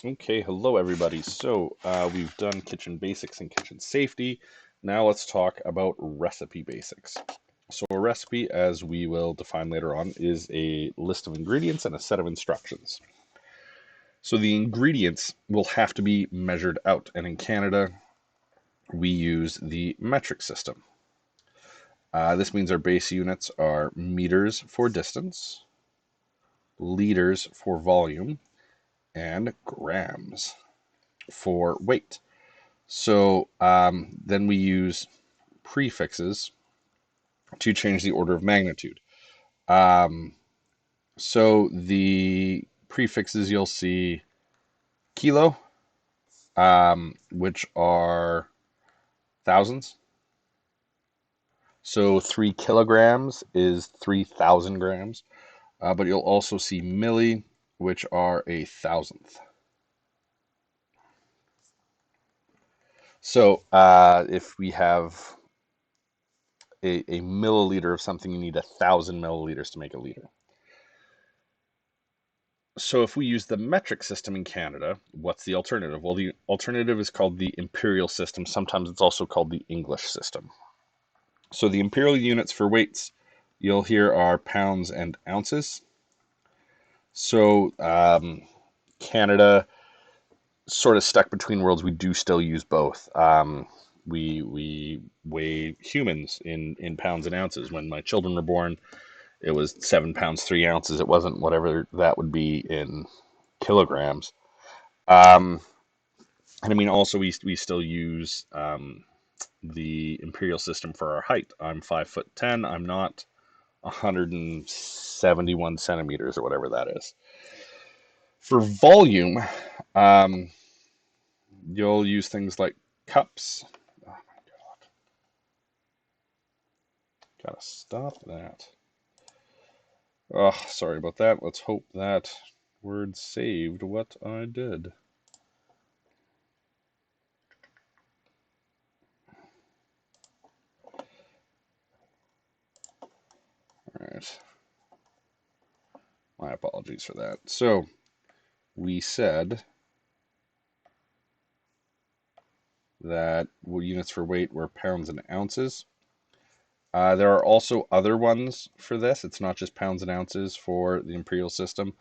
Okay, hello everybody. We've done kitchen basics and kitchen safety. Now let's talk about recipe basics. So a recipe, as we will define later on, is a list of ingredients and a set of instructions. So the ingredients will have to be measured out, and in Canada, we use the metric system. This means our base units are meters for distance, liters for volume, and grams for weight. Then we use prefixes to change the order of magnitude. Um, the prefixes you'll see kilo, which are thousands. So 3 kilograms is 3,000 grams. But you'll also see milli, which are a thousandth. If we have a milliliter of something, you need 1,000 milliliters to make a liter. So if we use the metric system in Canada, what's the alternative? Well, the alternative is called the imperial system. Sometimes it's also called the English system. So the imperial units for weights you'll hear are pounds and ounces. So Canada sort of stuck between worlds. We do still use both. We weigh humans in pounds and ounces. When my children were born, it was 7 pounds 3 ounces. It wasn't whatever that would be in kilograms. Um, and I mean, also we still use the imperial system for our height. I'm 5'10". I'm not 171 centimeters or whatever that is. For volume, um, you'll use things like cups. Oh my God. Gotta stop that. Oh, sorry about that. Let's hope that word saved what I did. All right. My apologies for that. So we said that units for weight were pounds and ounces. There are also other ones for this. It's not just pounds and ounces for the imperial system.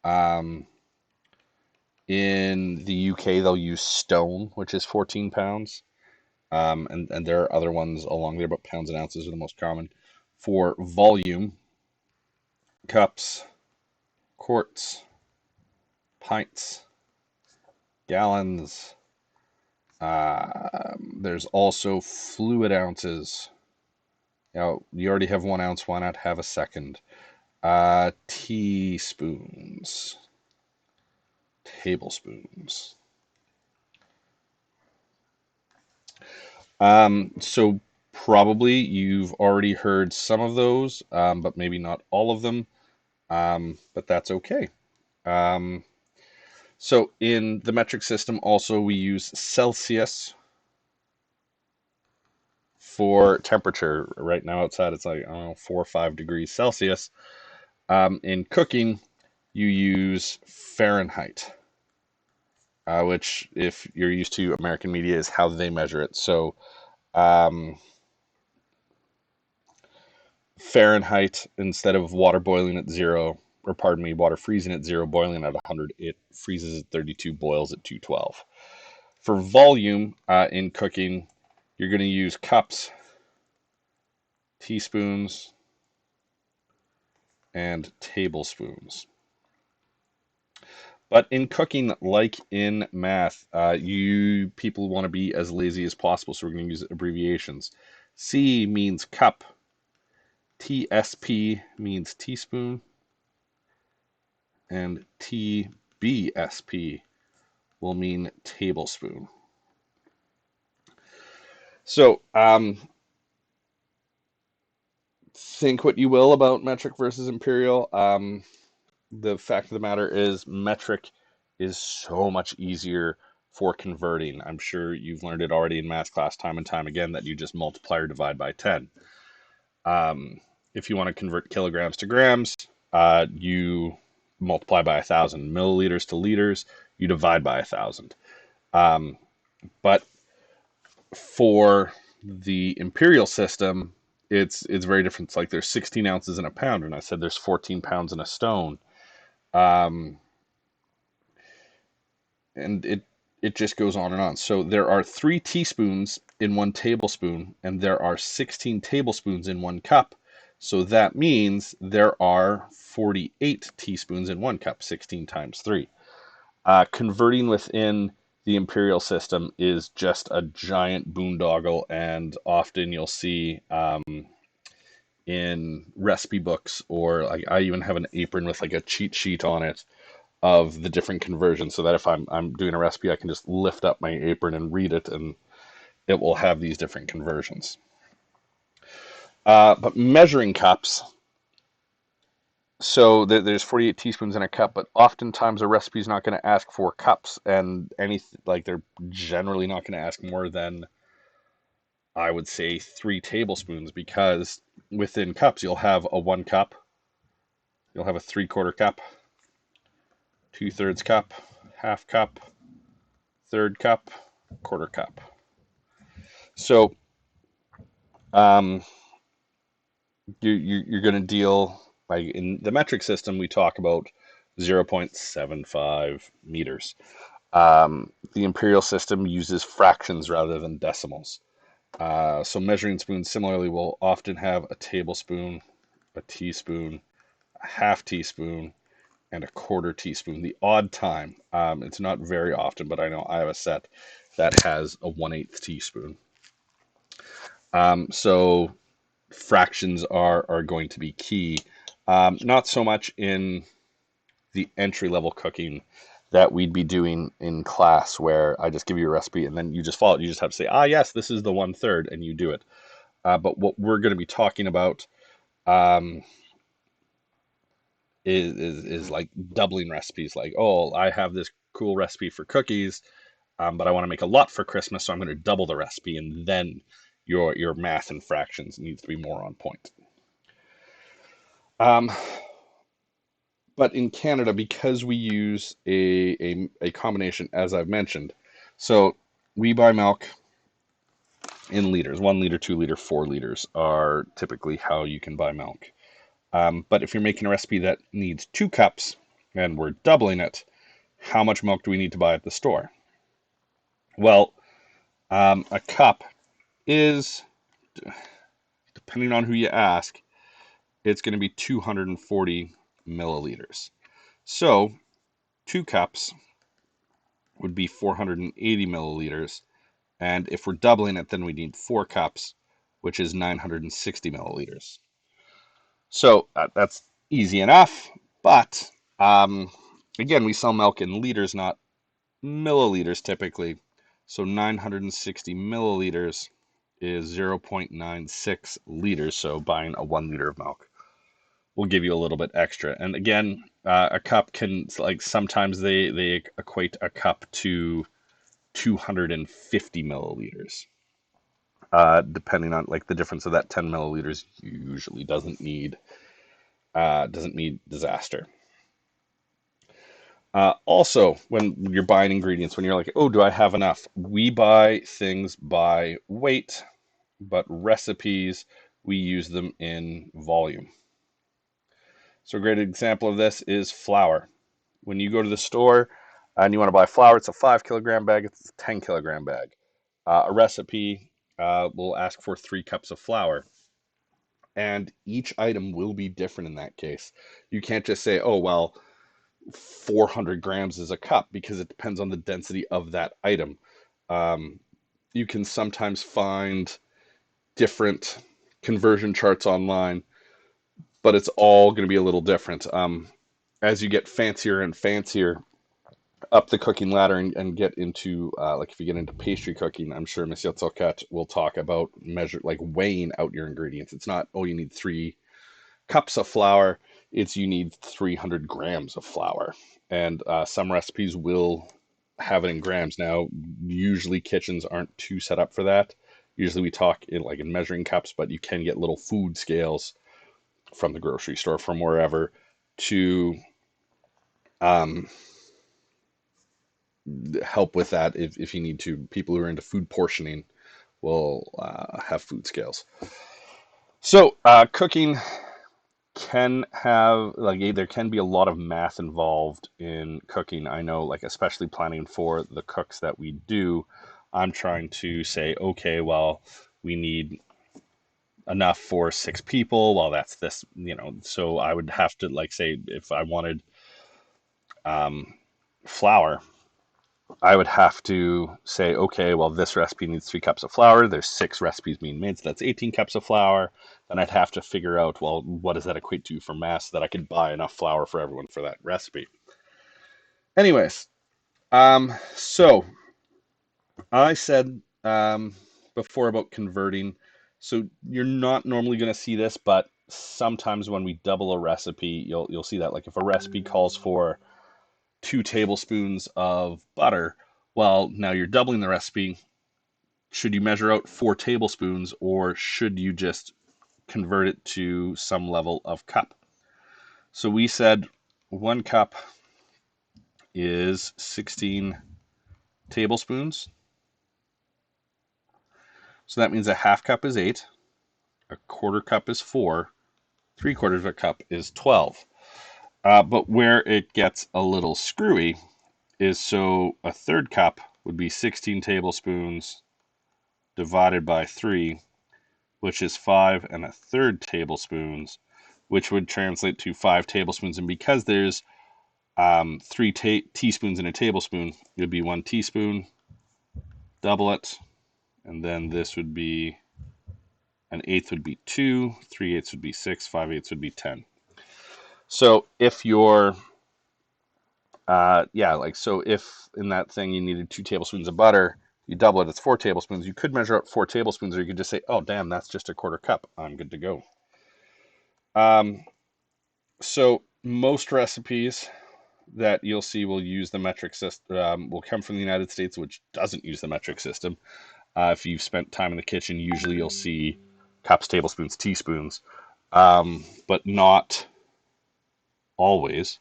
Um, in the UK, they'll use stone, which is 14 pounds. And there are other ones along there, but pounds and ounces are the most common. For volume, cups, quarts, pints, gallons. There's also fluid ounces. Now, you already have 1 ounce. Why not have a second? Teaspoons, tablespoons. So probably you've already heard some of those, but maybe not all of them. But that's okay. Um, so in the metric system, also we use Celsius for temperature. Right now outside it's like, I don't know, 4 or 5 degrees Celsius. In cooking, you use Fahrenheit, which, if you're used to American media, is how they measure it. So um, Fahrenheit, instead of water boiling at zero, or pardon me, water freezing at zero, boiling at 100, it freezes at 32, boils at 212. For volume in cooking, you're going to use cups, teaspoons, and tablespoons. But in cooking, like in math, you people want to be as lazy as possible, so we're going to use abbreviations. C means cup, TSP means teaspoon, and TBSP will mean tablespoon. So, think what you will about metric versus imperial. The fact of the matter is, metric is so much easier for converting. I'm sure you've learned it already in math class time and time again that you just multiply or divide by 10. Um, if you want to convert kilograms to grams, you multiply by 1,000. Milliliters to liters, you divide by 1,000. But for the imperial system, it's very different. It's like there's 16 ounces in a pound, and I said there's 14 pounds in a stone. Um, and it just goes on and on. So there are 3 teaspoons in 1 tablespoon, and there are 16 tablespoons in 1 cup. So that means there are 48 teaspoons in 1 cup, 16 times 3. Converting within the imperial system is just a giant boondoggle, and often you'll see in recipe books, or like I even have an apron with like a cheat sheet on it of the different conversions, so that if I'm doing a recipe, I can just lift up my apron and read it, and it will have these different conversions. But measuring cups, so there's 48 teaspoons in a cup, but oftentimes a recipe is not going to ask for cups, and like they're generally not going to ask more than, I would say, 3 tablespoons, because within cups you'll have a 1 cup, you'll have a 3/4 cup, 2/3 cup, half cup, third cup, quarter cup. So um, you're going to deal, like in the metric system, we talk about 0.75 meters. The imperial system uses fractions rather than decimals. So measuring spoons similarly will often have a tablespoon, a teaspoon, a half teaspoon, and a quarter teaspoon. The odd time, it's not very often, but I know I have a set that has a 1/8 teaspoon. So fractions are going to be key. Not so much in the entry level cooking that we'd be doing in class, where I just give you a recipe and then you just follow it. You just have to say, yes, this is the 1/3, and you do it. But what we're going to be talking about um, is like doubling recipes. Like, oh, I have this cool recipe for cookies, but I want to make a lot for Christmas, so I'm going to double the recipe, and then your math and fractions needs to be more on point. Um, but in Canada, because we use a combination, as I've mentioned, so we buy milk in liters. 1 liter, 2 liter, 4 liters are typically how you can buy milk. But if you're making a recipe that needs 2 cups and we're doubling it, how much milk do we need to buy at the store? Well, a cup is, depending on who you ask, it's going to be 240 milliliters. So 2 cups would be 480 milliliters. And if we're doubling it, then we need 4 cups, which is 960 milliliters. So that's easy enough. But again, we sell milk in liters, not milliliters typically. So 960 milliliters is 0.96 liters. So buying a 1 liter of milk will give you a little bit extra. And again, a cup can, like, sometimes they equate a cup to 250 milliliters, depending on like the difference of that 10 milliliters usually doesn't need disaster. Also, when you're buying ingredients, when you're like, oh, do I have enough? We buy things by weight, but recipes, we use them in volume. So a great example of this is flour. When you go to the store and you want to buy flour, it's a 5 kilogram bag, it's a 10 kilogram bag. A recipe will ask for 3 cups of flour, and each item will be different in that case. You can't just say, oh, well, 400 grams is a cup, because it depends on the density of that item. Um, you can sometimes find different conversion charts online, but it's all going to be a little different. As you get fancier and fancier up the cooking ladder and get into like if you get into pastry cooking, I'm sure Monsieur Tsokat will talk about like weighing out your ingredients. It's not, oh, you need 3 cups of flour. It's you need 300 grams of flour. And some recipes will have it in grams. Now, usually kitchens aren't too set up for that. Usually we talk in measuring cups, but you can get little food scales from the grocery store, from wherever, to um, help with that if you need to. People who are into food portioning will have food scales. So cooking can have there can be a lot of math involved in cooking. I know, like especially planning for the cooks that we do, I'm trying to say, okay, well, we need enough for 6 people. Well, that's this, so I would have to like say if I wanted um, flour, I would have to say, okay, well, this recipe needs 3 cups of flour. There's 6 recipes being made, so that's 18 cups of flour. Then I'd have to figure out, well, what does that equate to for mass so that I could buy enough flour for everyone for that recipe. Anyways, so I said before about converting. So you're not normally going to see this, but sometimes when we double a recipe, you'll see that. Like if a recipe calls for 2 tablespoons of butter, well, now you're doubling the recipe. Should you measure out 4 tablespoons, or should you just convert it to some level of cup? So we said 1 cup is 16 tablespoons. So that means a half cup is 8, a quarter cup is 4, 3/4 of a cup is 12. But where it gets a little screwy is so a third cup would be 16 tablespoons divided by 3, which is 5 1/3 tablespoons, which would translate to 5 tablespoons. And because there's 3 teaspoons in a tablespoon, it would be 1 teaspoon, double it, and then this would be an eighth would be 2, 3/8 would be 6, 5/8 would be 10. So if you're so if in that thing you needed 2 tablespoons of butter, you double it, it's 4 tablespoons. You could measure out 4 tablespoons, or you could just say, oh, damn, that's just a quarter cup. I'm good to go. So most recipes that you'll see will use the metric system, will come from the United States, which doesn't use the metric system. If you've spent time in the kitchen, usually you'll see cups, tablespoons, teaspoons, but not always.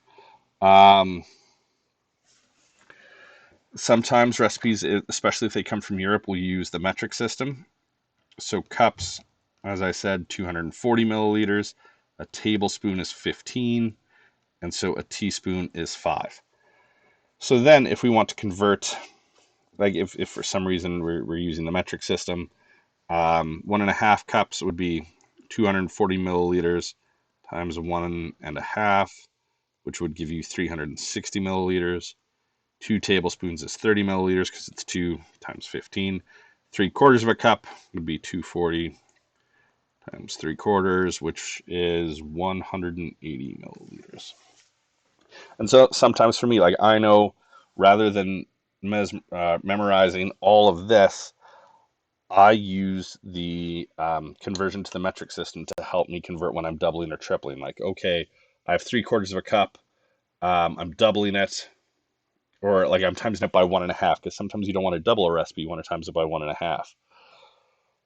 Sometimes recipes, especially if they come from Europe, will use the metric system. So cups, as I said, 240 milliliters. A tablespoon is 15, and so a teaspoon is 5. So then if we want to convert, like if for some reason we're using the metric system, 1.5 cups would be 240 milliliters times 1.5, which would give you 360 milliliters. 2 tablespoons is 30 milliliters because it's 2 times 15. 3/4 of a cup would be 240 times 3/4, which is 180 milliliters. And so sometimes for me, like I know rather than memorizing all of this, I use the conversion to the metric system to help me convert when I'm doubling or tripling. Like, okay, I have 3/4 of a cup. I'm doubling it, or like I'm timesing it by 1.5, because sometimes you don't want to double a recipe, you want to times it by 1.5.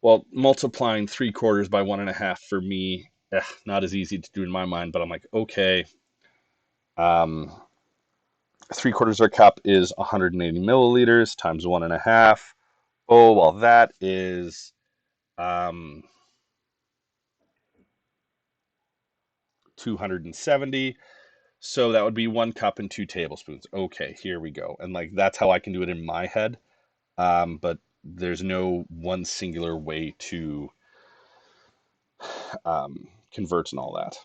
Well, multiplying 3/4 by 1.5 for me, not as easy to do in my mind, but I'm like, okay, 3/4 of a cup is 180 milliliters times 1.5. Oh, well, that is 270. So that would be 1 cup and 2 tablespoons. Okay, here we go. And like that's how I can do it in my head. But there's no one singular way to convert and all that.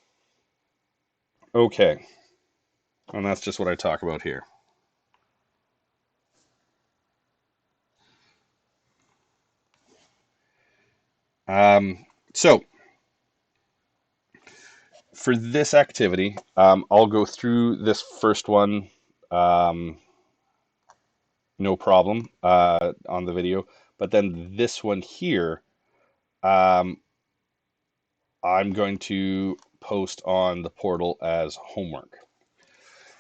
Okay, and that's just what I talk about here. So for this activity, I'll go through this first one, no problem, on the video. But then this one here, um, I'm going to post on the portal as homework.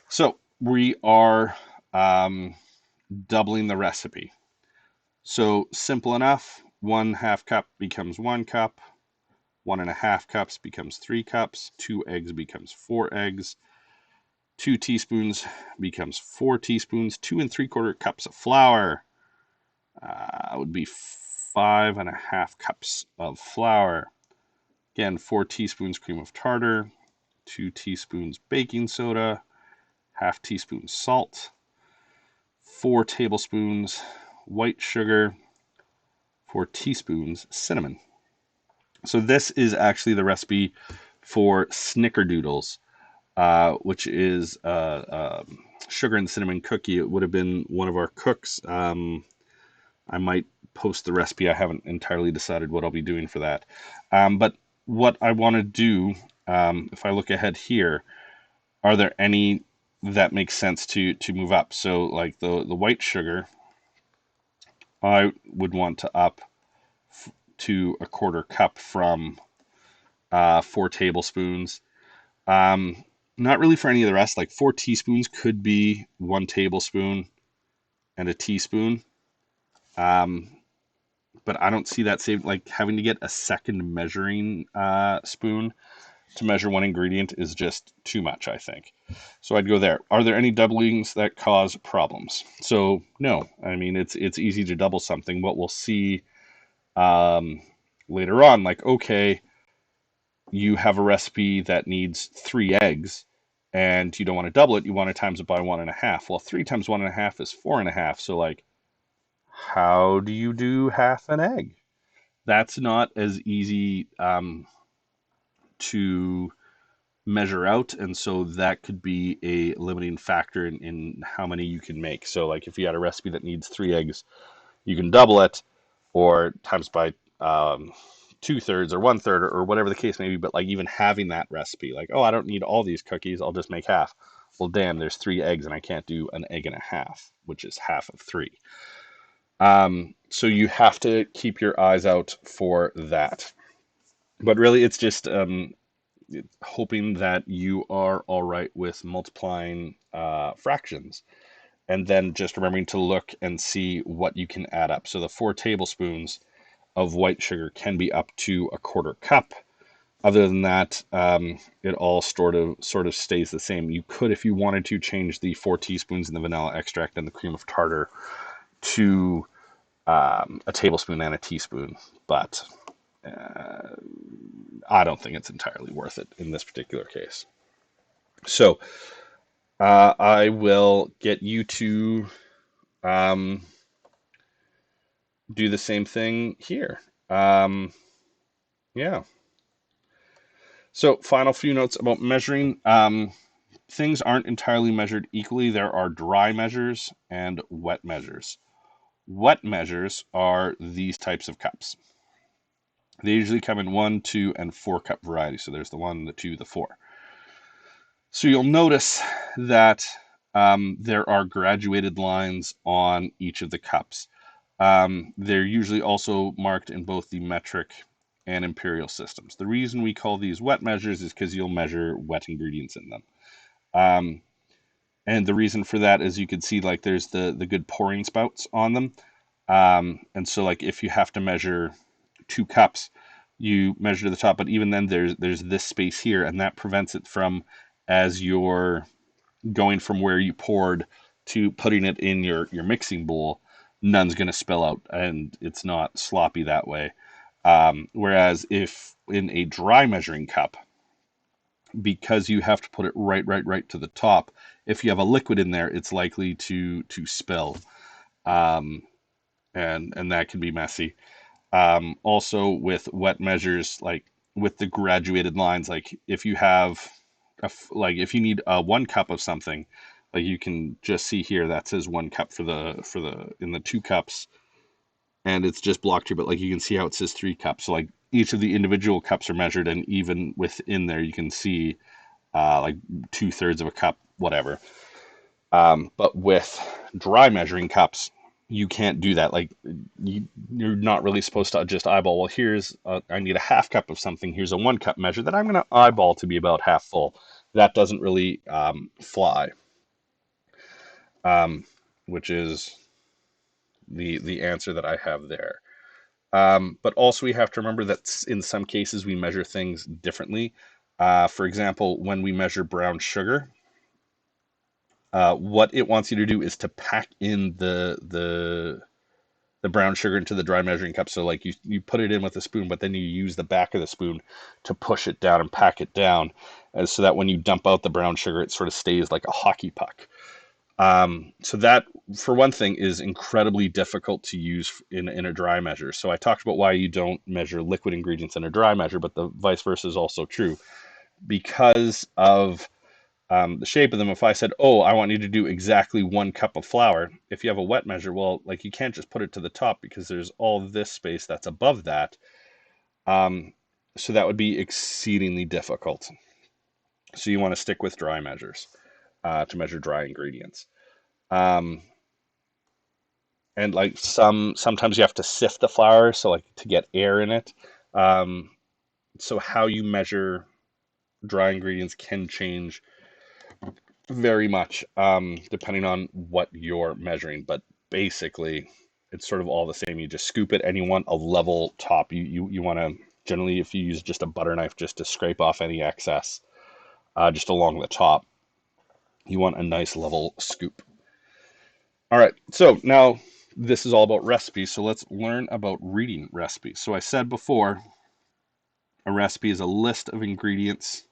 So we are doubling the recipe. So simple enough. 1/2 cup becomes 1 cup. 1.5 cups becomes 3 cups. 2 eggs becomes 4 eggs. 2 teaspoons becomes 4 teaspoons. 2 3/4 cups of flour would be 5.5 cups of flour. Again, 4 teaspoons cream of tartar, 2 teaspoons baking soda, half teaspoon salt, 4 tablespoons white sugar, 4 teaspoons cinnamon. So this is actually the recipe for snickerdoodles, which is sugar and cinnamon cookie. It would have been one of our cooks. I might post the recipe. I haven't entirely decided what I'll be doing for that. But what I want to do, if I look ahead here, are there any that make sense to move up? So like the white sugar, I would want to up to 1/4 cup from 4 tablespoons. Not really for any of the rest. Like 4 teaspoons could be 1 tablespoon and a teaspoon. But I don't see that same, like having to get a second measuring spoon to measure one ingredient is just too much, I think. So I'd go there. Are there any doublings that cause problems? So no. I mean, it's easy to double something. What we'll see later on, like, okay, you have a recipe that needs 3 eggs and you don't want to double it, you want to times it by 1.5. Well, 3 times 1.5 is 4.5. So like, how do you do half an egg? That's not as easy to measure out, and so that could be a limiting factor in how many you can make. So like if you had a recipe that needs 3 eggs, you can double it or times by 2/3 or 1/3 or whatever the case may be. But like even having that recipe, like, oh, I don't need all these cookies, I'll just make half. Well, damn, there's 3 eggs and I can't do an egg and a half, which is half of 3. So you have to keep your eyes out for that. But really, it's just hoping that you are all right with multiplying fractions, and then just remembering to look and see what you can add up. So the 4 tablespoons of white sugar can be up to 1/4 cup. Other than that, it all sort of stays the same. You could, if you wanted to, change the 4 teaspoons in the vanilla extract and the cream of tartar to a tablespoon and a teaspoon, but I don't think it's entirely worth it in this particular case. So I will get you to um, do the same thing here. Yeah. So final few notes about measuring. Things aren't entirely measured equally. There are dry measures and wet measures. Wet measures are these types of cups. They usually come in 1, 2, and 4 cup variety. So there's the 1, the 2, the 4. So you'll notice that there are graduated lines on each of the cups. They're usually also marked in both the metric and imperial systems. The reason we call these wet measures is because you'll measure wet ingredients in them. And the reason for that is you can see like there's the good pouring spouts on them. And so like if you have to measure 2 cups, you measure to the top, but even then there's this space here, and that prevents it from, as you're going from where you poured to putting it in your mixing bowl, none's going to spill out and it's not sloppy that way. Whereas if in a dry measuring cup, because you have to put it right to the top, if you have a liquid in there, it's likely to spill, and that can be messy. Also with wet measures, like with the graduated lines, like if you have like if you need 1 cup of something, like you can just see here that says 1 cup for the in the 2 cups, and it's just blocked here, but like you can see how it says 3 cups. So like each of the individual cups are measured, and even within there you can see like 2/3 of a cup, whatever. But with dry measuring cups, you can't do that. Like you're not really supposed to just eyeball. Well, here's I need a half cup of something. Here's a 1 cup measure that I'm going to eyeball to be about half full. That doesn't really fly, which is the answer that I have there. But also we have to remember that in some cases we measure things differently. For example, when we measure brown sugar, What it wants you to do is to pack in the brown sugar into the dry measuring cup. So like you put it in with a spoon, but then you use the back of the spoon to push it down and pack it down, so that when you dump out the brown sugar, it sort of stays like a hockey puck. So that, for one thing, is incredibly difficult to use in a dry measure. So I talked about why you don't measure liquid ingredients in a dry measure, but the vice versa is also true. Because of the shape of them, if I said, oh, I want you to do exactly 1 cup of flour, if you have a wet measure, well, like you can't just put it to the top because there's all this space that's above that. Um, so that would be exceedingly difficult. So you want to stick with dry measures to measure dry ingredients. Um, and like sometimes you have to sift the flour so like to get air in it. Um, so how you measure dry ingredients can change very much, depending on what you're measuring, but basically it's sort of all the same. You just scoop it and you want a level top. You want to, generally, if you use just a butter knife just to scrape off any excess, just along the top, you want a nice level scoop. All right, so now this is all about recipes, so let's learn about reading recipes. So I said before, a recipe is a list of ingredients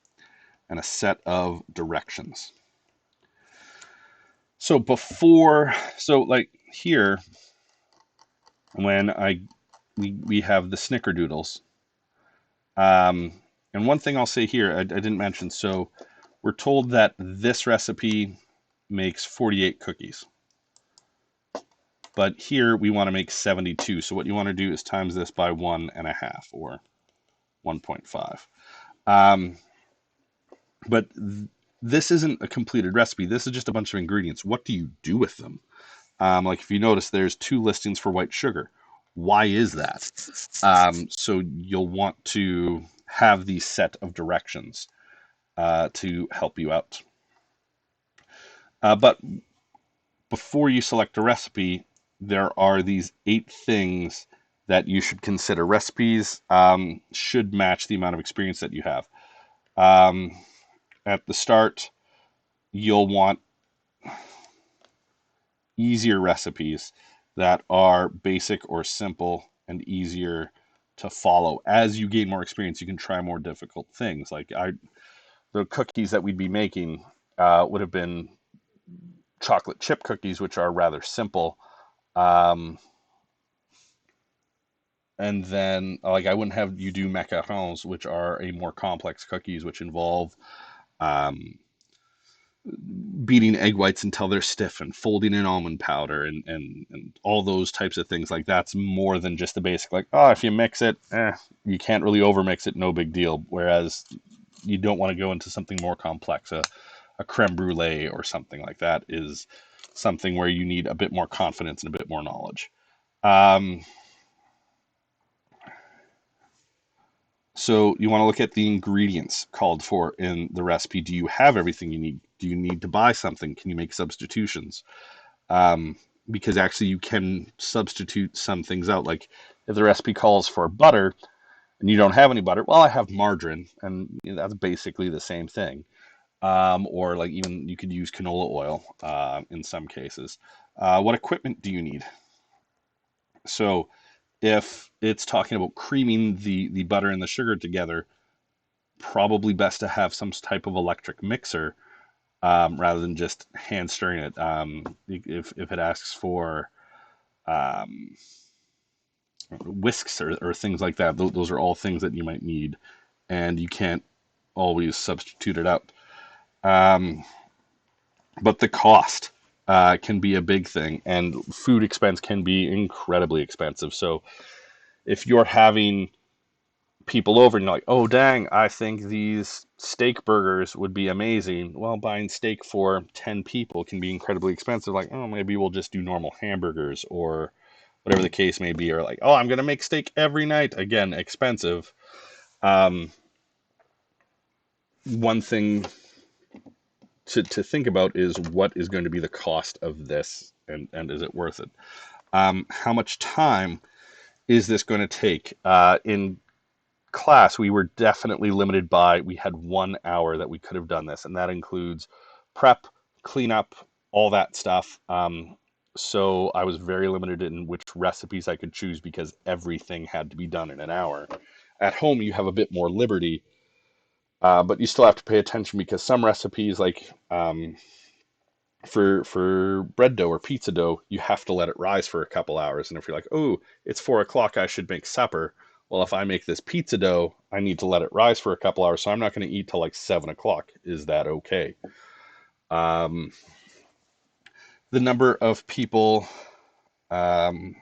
and a set of directions. So like here, when we have the snickerdoodles, and one thing I'll say here, I didn't mention, so we're told that this recipe makes 48 cookies. But here we want to make 72. So what you want to do is times this by 1.5 or 1.5. But this isn't a completed recipe. This is just a bunch of ingredients. What do you do with them? Like if you notice, there's 2 listings for white sugar. Why is that? So you'll want to have these set of directions to help you out. But before you select a recipe, there are these 8 things that you should consider. Recipes should match the amount of experience that you have. At the start, you'll want easier recipes that are basic or simple and easier to follow. As you gain more experience, you can try more difficult things. Like the cookies that we'd be making would have been chocolate chip cookies, which are rather simple. Um, and then, like, I wouldn't have you do macarons, which are a more complex cookies, which involve um, beating egg whites until they're stiff and folding in almond powder and all those types of things. Like that's more than just the basic, like, oh, if you mix it, you can't really overmix it, no big deal. Whereas you don't want to go into something more complex. A creme brulee or something like that is something where you need a bit more confidence and a bit more knowledge. Um, So you want to look at the ingredients called for in the recipe. Do you have everything you need? Do you need to buy something? Can you make substitutions? Um, because actually you can substitute some things out. Like if the recipe calls for butter and you don't have any butter, well, I have margarine, and that's basically the same thing. Or like even you could use canola oil in some cases. What equipment do you need? So if it's talking about creaming the butter and the sugar together, probably best to have some type of electric mixer rather than just hand stirring it. If it asks for um, whisks or things like that, those are all things that you might need, and you can't always substitute it out. Um, but the cost can be a big thing, and food expense can be incredibly expensive. So if you're having people over and you're like, oh, dang, I think these steak burgers would be amazing. Well, buying steak for 10 people can be incredibly expensive. Like, oh, maybe we'll just do normal hamburgers or whatever the case may be. Or like, oh, I'm going to make steak every night. Again, expensive. Um, One thing to think about is what is going to be the cost of this and is it worth it? How much time is this going to take? In class, we were definitely limited by, we had 1 hour that we could have done this, and that includes prep, cleanup, all that stuff. So I was very limited in which recipes I could choose because everything had to be done in an hour. At home, you have a bit more liberty, but you still have to pay attention because some recipes, like for bread dough or pizza dough, you have to let it rise for a couple hours. And if you're like, oh, it's 4 o'clock, I should make supper. Well, if I make this pizza dough, I need to let it rise for a couple hours, so I'm not going to eat till like 7 o'clock. Is that okay? Um, the number of people um,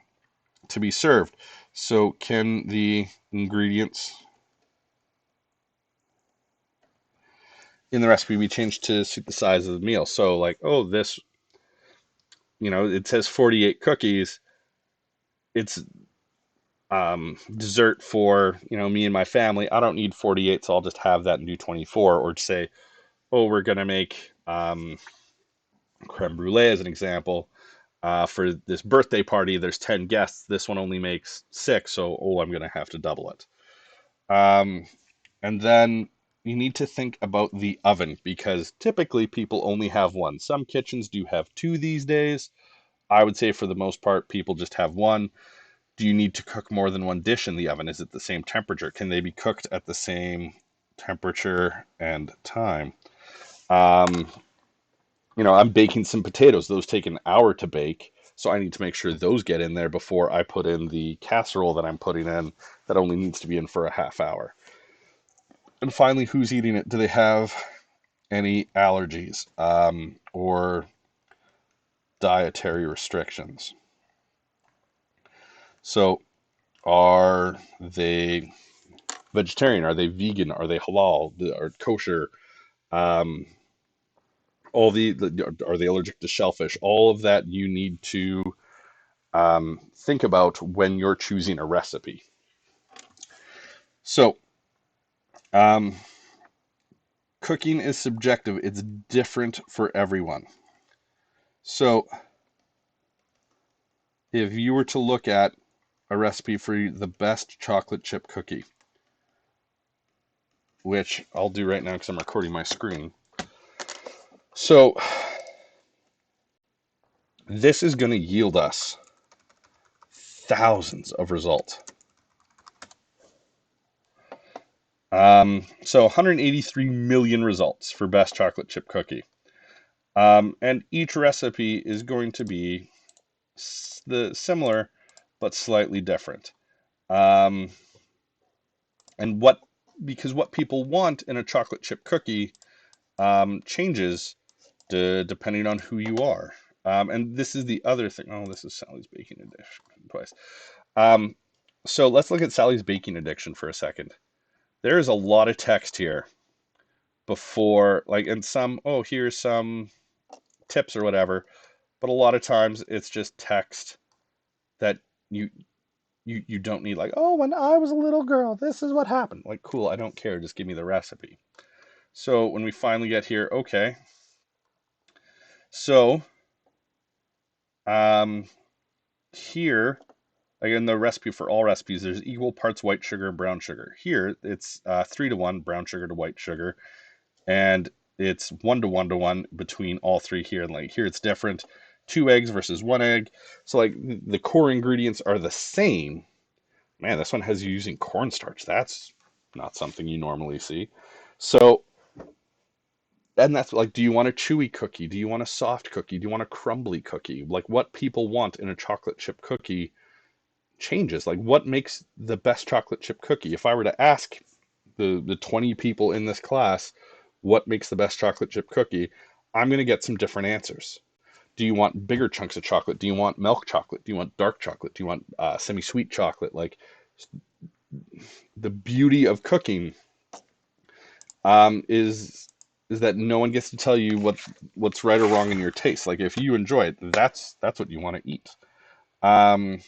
to be served. So, can the ingredients in the recipe be changed to suit the size of the meal? So, like, oh, this, it says 48 cookies. It's dessert for, me and my family. I don't need 48, so I'll just have that and do 24. Or say, oh, we're going to make creme brulee as an example. For this birthday party, there's 10 guests. This one only makes 6, so, oh, I'm going to have to double it. Um, And then you need to think about the oven because typically people only have one. Some kitchens do have two these days. I would say for the most part, people just have one. Do you need to cook more than one dish in the oven? Is it the same temperature? Can they be cooked at the same temperature and time? Um, I'm baking some potatoes. Those take an hour to bake. So I need to make sure those get in there before I put in the casserole that I'm putting in that only needs to be in for a half hour. And finally, who's eating it? Do they have any allergies or dietary restrictions? So, are they vegetarian? Are they vegan? Are they halal? Are kosher? Um, all are they allergic to shellfish? All of that you need to think about when you're choosing a recipe. So, um, cooking is subjective. It's different for everyone. So, if you were to look at a recipe for the best chocolate chip cookie, which I'll do right now because I'm recording my screen. So this is going to yield us thousands of results. So 183 million results for best chocolate chip cookie. And each recipe is going to be similar, but slightly different. Um, and because what people want in a chocolate chip cookie changes depending on who you are. And this is the other thing. Oh, this is Sally's Baking Addiction twice. Um, so let's look at Sally's Baking Addiction for a second. There is a lot of text here before, like, and here's some tips or whatever. But a lot of times it's just text that you don't need, like, oh, when I was a little girl, this is what happened. Like, cool, I don't care. Just give me the recipe. So when we finally get here, okay. So here, like in the recipe for all recipes, there's equal parts white sugar and brown sugar. Here, it's 3-to-1 brown sugar to white sugar, and it's 1-to-1 between all three here. And like here, it's different: 2 eggs versus 1 egg. So like the core ingredients are the same. Man, this one has you using cornstarch. That's not something you normally see. So, and that's like, do you want a chewy cookie? Do you want a soft cookie? Do you want a crumbly cookie? Like what people want in a chocolate chip cookie changes. Like what makes the best chocolate chip cookie? If I were to ask the 20 people in this class what makes the best chocolate chip cookie, I'm going to get some different answers. Do you want bigger chunks of chocolate? Do you want milk chocolate? Do you want dark chocolate? Do you want semi-sweet chocolate? Like the beauty of cooking is that no one gets to tell you what's right or wrong in your taste. Like if you enjoy it, that's what you want to eat. Um,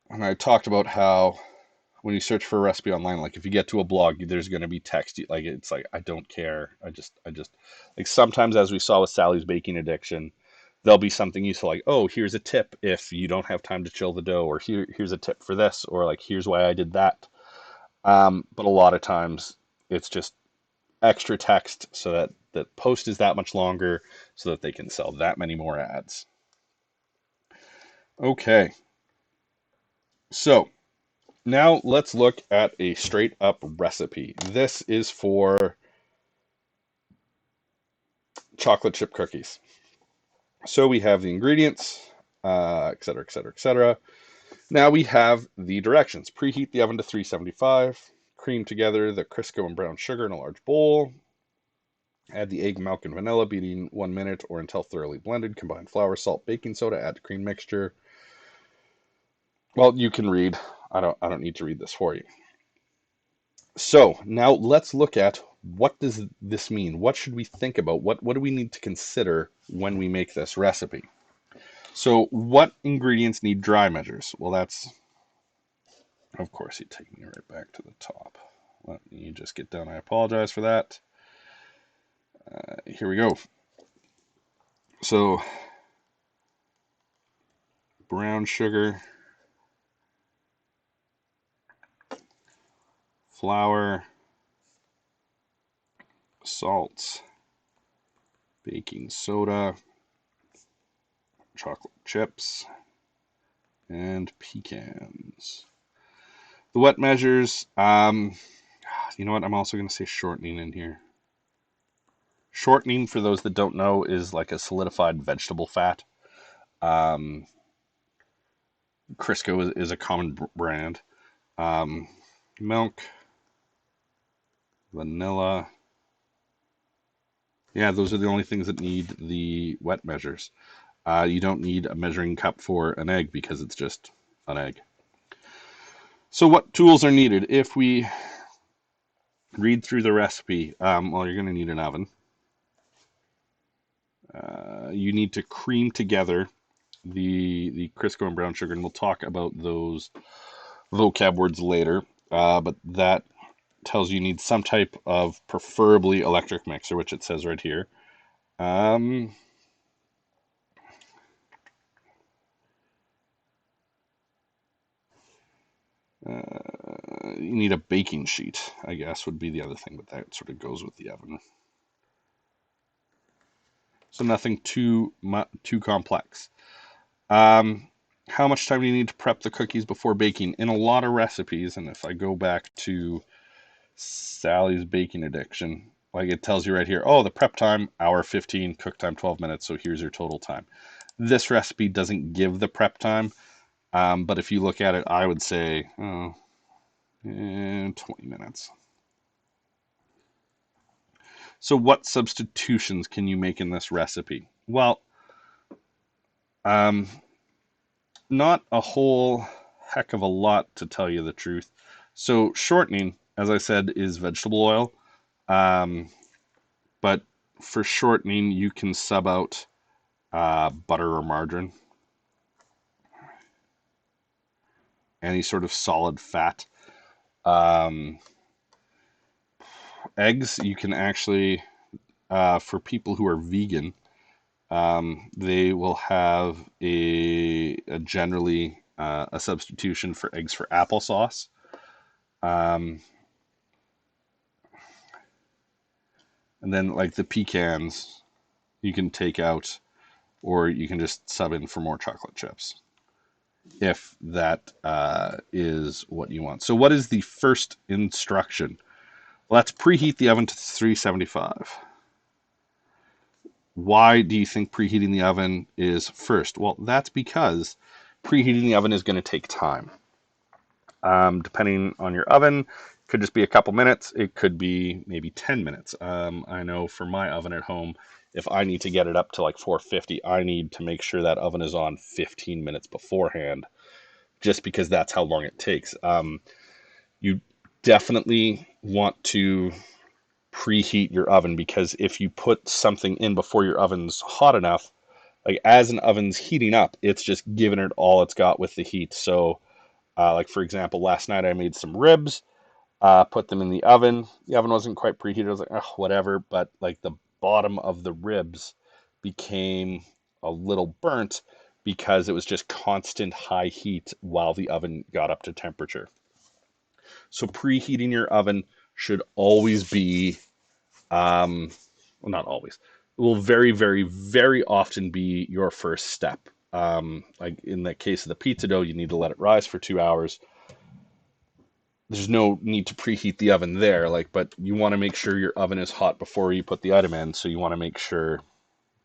and I talked about how when you search for a recipe online, like if you get to a blog, there's going to be text. Like it's like I don't care. I just like sometimes, as we saw with Sally's Baking Addiction, there'll be something useful like, oh, here's a tip if you don't have time to chill the dough, or here's a tip for this, or like here's why I did that. But a lot of times it's just extra text so that the post is that much longer so that they can sell that many more ads. Okay, so now let's look at a straight up recipe. This is for chocolate chip cookies. So we have the ingredients, et cetera, et cetera, et cetera. Now we have the directions. Preheat the oven to 375. Cream together the Crisco and brown sugar in a large bowl. Add the egg, milk, and vanilla, beating 1 minute or until thoroughly blended. Combine flour, salt, baking soda. Add to cream mixture. Well, you can read. I don't need to read this for you. So now let's look at what does this mean? What should we think about? What do we need to consider when we make this recipe? So what ingredients need dry measures? Well, that's, of course, you take me right back to the top. Let me just get down. I apologize for that. Here we go. So brown sugar, flour, salt, baking soda, chocolate chips, and pecans. The wet measures, you know what? I'm also going to say shortening in here. Shortening, for those that don't know, is like a solidified vegetable fat. Crisco is a common brand. Milk, vanilla. Yeah, those are the only things that need the wet measures. You don't need a measuring cup for an egg because it's just an egg. So what tools are needed? If we read through the recipe, well, you're going to need an oven. You need to cream together the Crisco and brown sugar, and we'll talk about those vocab words later. But that tells you need some type of preferably electric mixer, which it says right here. You need a baking sheet, I guess, would be the other thing, but that sort of goes with the oven. So nothing too complex. How much time do you need to prep the cookies before baking? In a lot of recipes, and if I go back to Sally's Baking Addiction, like it tells you right here, oh, the prep time, hour 15, cook time 12 minutes, so here's your total time. This recipe doesn't give the prep time, but if you look at it, I would say 20 minutes. So what substitutions can you make in this recipe? Well, not a whole heck of a lot, to tell you the truth. So shortening, as I said, is vegetable oil. But for shortening, you can sub out butter or margarine. Any sort of solid fat. Eggs, you can actually, for people who are vegan, they will have a generally a substitution for eggs for applesauce. And then like the pecans, you can take out, or you can just sub in for more chocolate chips, if that is what you want. So what is the first instruction? Let's preheat the oven to 375. Why do you think preheating the oven is first? Well, that's because preheating the oven is going to take time. Depending on your oven, it could just be a couple minutes. It could be maybe 10 minutes. I know for my oven at home, if I need to get it up to like 450, I need to make sure that oven is on 15 minutes beforehand, just because that's how long it takes. You definitely want to preheat your oven, because if you put something in before your oven's hot enough, like as an oven's heating up, it's just giving it all it's got with the heat. So like for example, last night I made some ribs, put them in the oven. The oven wasn't quite preheated. I was like, oh, whatever. But like the bottom of the ribs became a little burnt because it was just constant high heat while the oven got up to temperature. So preheating your oven should always be Well, not always. It will very, very, very often be your first step. Like in the case of the pizza dough, you need to let it rise for 2 hours. There's no need to preheat the oven there, like, but you want to make sure your oven is hot before you put the item in, so you want to make sure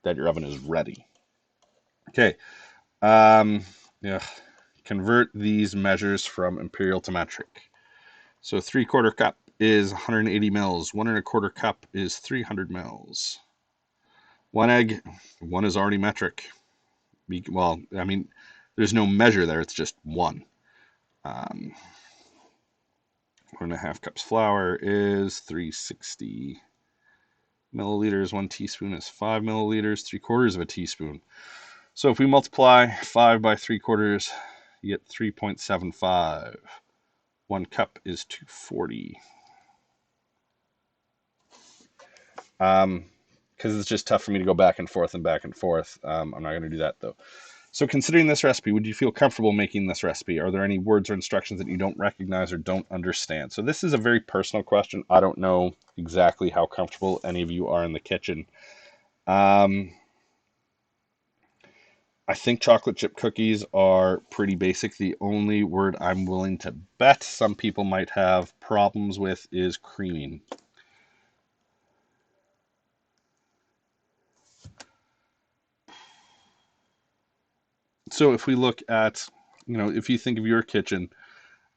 that your oven is ready. Okay. Um, yeah. Convert these measures from imperial to metric. So 3/4 cup is 180 mils. 1 1/4 cup is 300 mils. 1 egg, one is already metric. Well, I mean, there's no measure there. It's just one. 1.5 cups flour is 360 milliliters. 1 teaspoon is 5 milliliters. 3/4 of a teaspoon. So if we multiply 5 by 3/4, you get 3.75. 1 cup is 240. Because it's just tough for me to go back and forth and back and forth. I'm not going to do that though. So considering this recipe, would you feel comfortable making this recipe? Are there any words or instructions that you don't recognize or don't understand? So this is a very personal question. I don't know exactly how comfortable any of you are in the kitchen. I think chocolate chip cookies are pretty basic. The only word I'm willing to bet some people might have problems with is creaming. So if we look at, if you think of your kitchen,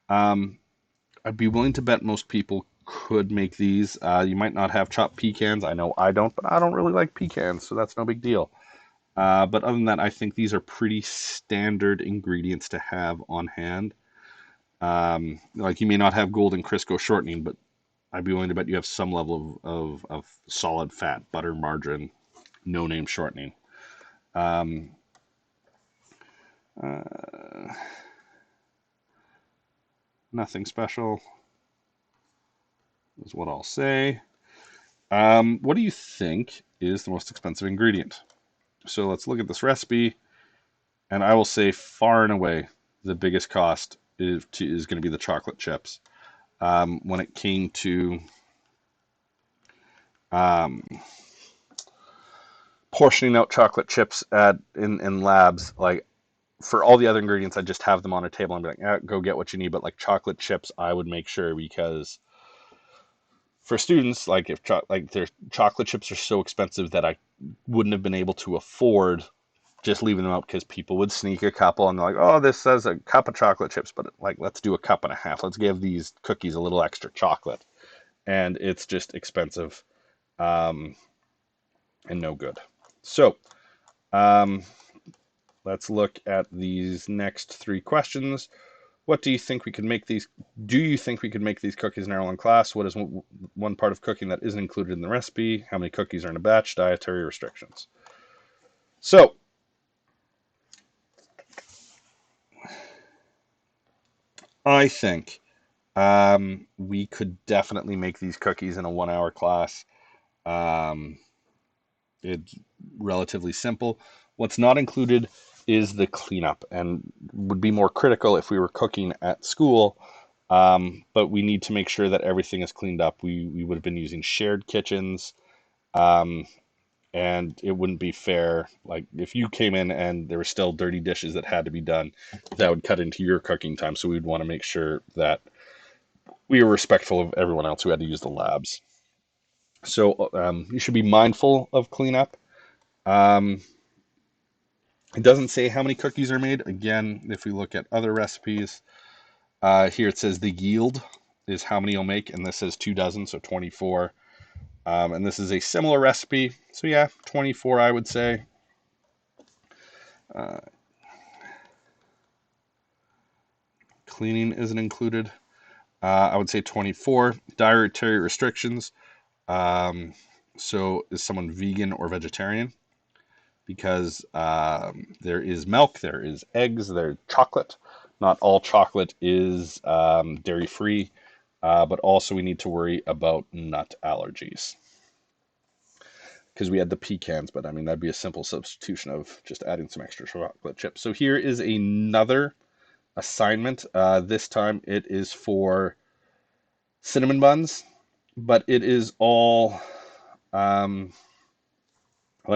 I'd be willing to bet most people could make these. You might not have chopped pecans. I know I don't, but I don't really like pecans, so that's no big deal. But other than that, I think these are pretty standard ingredients to have on hand. Like you may not have golden Crisco shortening, but I'd be willing to bet you have some level of solid fat, butter, margarine, no name shortening. Um, uh, Nothing special is what I'll say. What do you think is the most expensive ingredient? So let's look at this recipe, and I will say far and away the biggest cost is going to be the chocolate chips. When it came to um, portioning out chocolate chips in labs, like for all the other ingredients, I just have them on a table and be like, go get what you need. But like chocolate chips, I would make sure, because for students, like if their chocolate chips are so expensive that I wouldn't have been able to afford just leaving them out, because people would sneak a couple and they're like, oh, this says a cup of chocolate chips, but like, let's do a cup and a half. Let's give these cookies a little extra chocolate. And it's just expensive um, and no good. So um, let's look at these next 3 questions. What do you think we could make these? Do you think we could make these cookies in our own class? What is one part of cooking that isn't included in the recipe? How many cookies are in a batch? Dietary restrictions. So I think we could definitely make these cookies in a 1 hour class. Um, it's relatively simple. What's not included is the cleanup, and would be more critical if we were cooking at school. But we need to make sure that everything is cleaned up. We would have been using shared kitchens, um, and it wouldn't be fair. Like if you came in and there were still dirty dishes that had to be done, that would cut into your cooking time. So we'd want to make sure that we were respectful of everyone else who had to use the labs. So you should be mindful of cleanup. Um, it doesn't say how many cookies are made. Again, if we look at other recipes, here it says the yield is how many you'll make, and this says 2 dozen, so 24. And this is a similar recipe, so yeah, 24 I would say. Uh, Cleaning isn't included. I would say 24. Dietary restrictions. Um, so is someone vegan or vegetarian? Because there is milk, there is eggs, there's chocolate. Not all chocolate is dairy free, but also we need to worry about nut allergies. Because we had the pecans, but I mean, that'd be a simple substitution of just adding some extra chocolate chips. So here is another assignment. This time it is for cinnamon buns, but it is all Like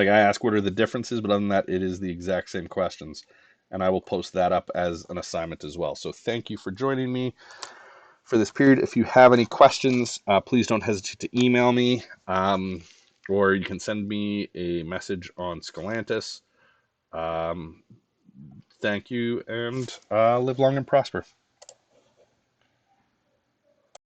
I ask what are the differences, but other than that, it is the exact same questions. And I will post that up as an assignment as well. So thank you for joining me for this period. If you have any questions, please don't hesitate to email me, or you can send me a message on Scolantis. Um, Thank you, and live long and prosper.